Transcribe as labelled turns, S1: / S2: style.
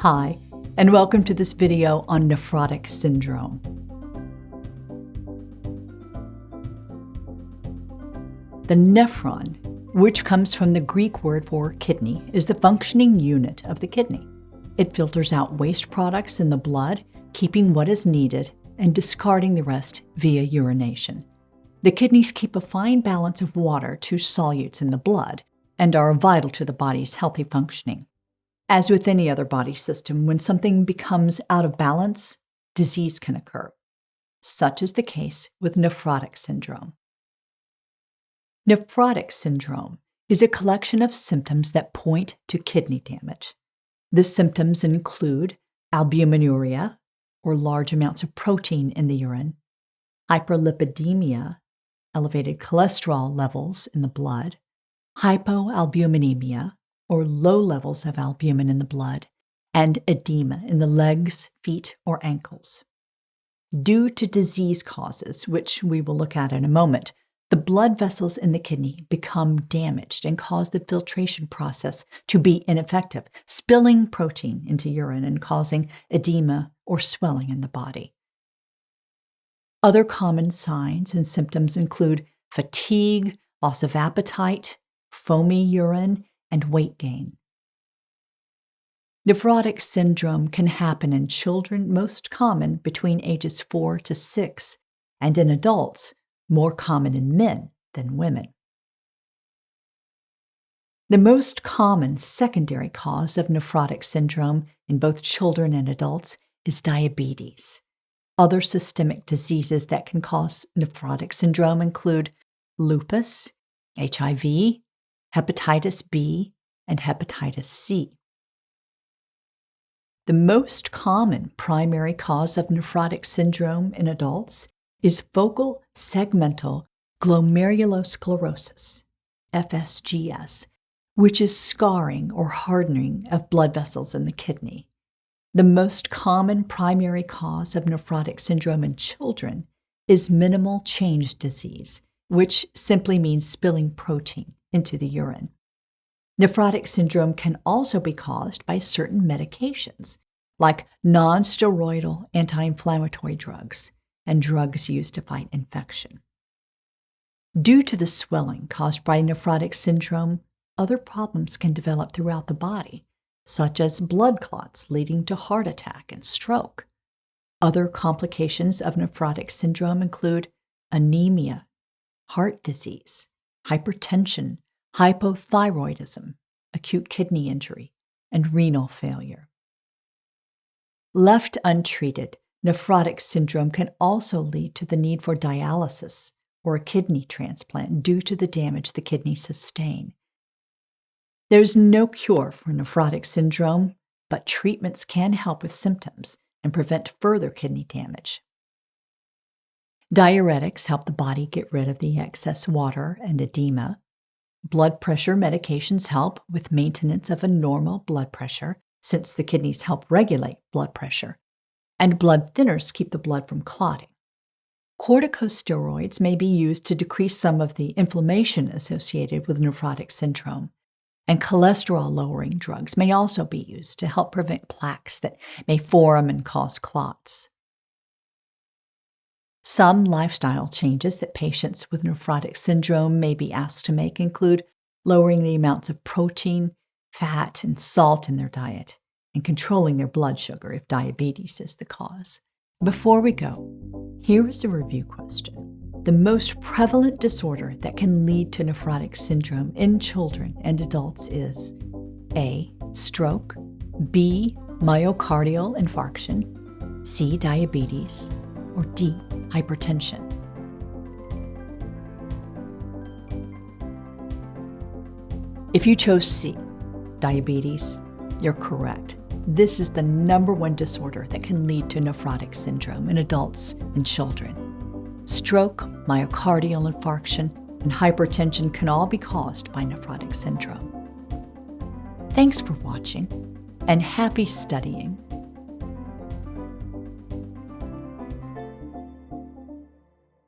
S1: Hi, and welcome to this video on nephrotic syndrome. The nephron, which comes from the Greek word for kidney, is the functioning unit of the kidney. It filters out waste products in the blood, keeping what is needed and discarding the rest via urination. The kidneys keep a fine balance of water to solutes in the blood and are vital to the body's healthy functioning. As with any other body system, when something becomes out of balance, disease can occur. Such is the case with nephrotic syndrome. Nephrotic syndrome is a collection of symptoms that point to kidney damage. The symptoms include albuminuria, or large amounts of protein in the urine, hyperlipidemia, elevated cholesterol levels in the blood, hypoalbuminemia, or low levels of albumin in the blood, and edema in the legs, feet, or ankles. Due to disease causes, which we will look at in a moment, the blood vessels in the kidney become damaged and cause the filtration process to be ineffective, spilling protein into urine and causing edema or swelling in the body. Other common signs and symptoms include fatigue, loss of appetite, foamy urine, and weight gain. Nephrotic syndrome can happen in children, most common between ages 4 to 6, and in adults, more common in men than women. The most common secondary cause of nephrotic syndrome in both children and adults is diabetes. Other systemic diseases that can cause nephrotic syndrome include lupus, HIV, hepatitis B, and hepatitis C. The most common primary cause of nephrotic syndrome in adults is focal segmental glomerulosclerosis, FSGS, which is scarring or hardening of blood vessels in the kidney. The most common primary cause of nephrotic syndrome in children is minimal change disease, which simply means spilling protein into the urine. Nephrotic syndrome can also be caused by certain medications, like non-steroidal anti-inflammatory drugs and drugs used to fight infection. Due to the swelling caused by nephrotic syndrome, other problems can develop throughout the body, such as blood clots leading to heart attack and stroke. Other complications of nephrotic syndrome include anemia, heart disease, hypertension, hypothyroidism, acute kidney injury, and renal failure. Left untreated, nephrotic syndrome can also lead to the need for dialysis or a kidney transplant due to the damage the kidneys sustain. There's no cure for nephrotic syndrome, but treatments can help with symptoms and prevent further kidney damage. Diuretics help the body get rid of the excess water and edema. Blood pressure medications help with maintenance of a normal blood pressure, since the kidneys help regulate blood pressure. And blood thinners keep the blood from clotting. Corticosteroids may be used to decrease some of the inflammation associated with nephrotic syndrome. And cholesterol-lowering drugs may also be used to help prevent plaques that may form and cause clots. Some lifestyle changes that patients with nephrotic syndrome may be asked to make include lowering the amounts of protein, fat, and salt in their diet, and controlling their blood sugar if diabetes is the cause. Before we go, here is a review question. The most prevalent disorder that can lead to nephrotic syndrome in children and adults is A. Stroke, B. Myocardial infarction, C. Diabetes, or D. Hypertension. If you chose C, diabetes, you're correct. This is the #1 disorder that can lead to nephrotic syndrome in adults and children. Stroke, myocardial infarction, and hypertension can all be caused by nephrotic syndrome. Thanks for watching, and happy studying.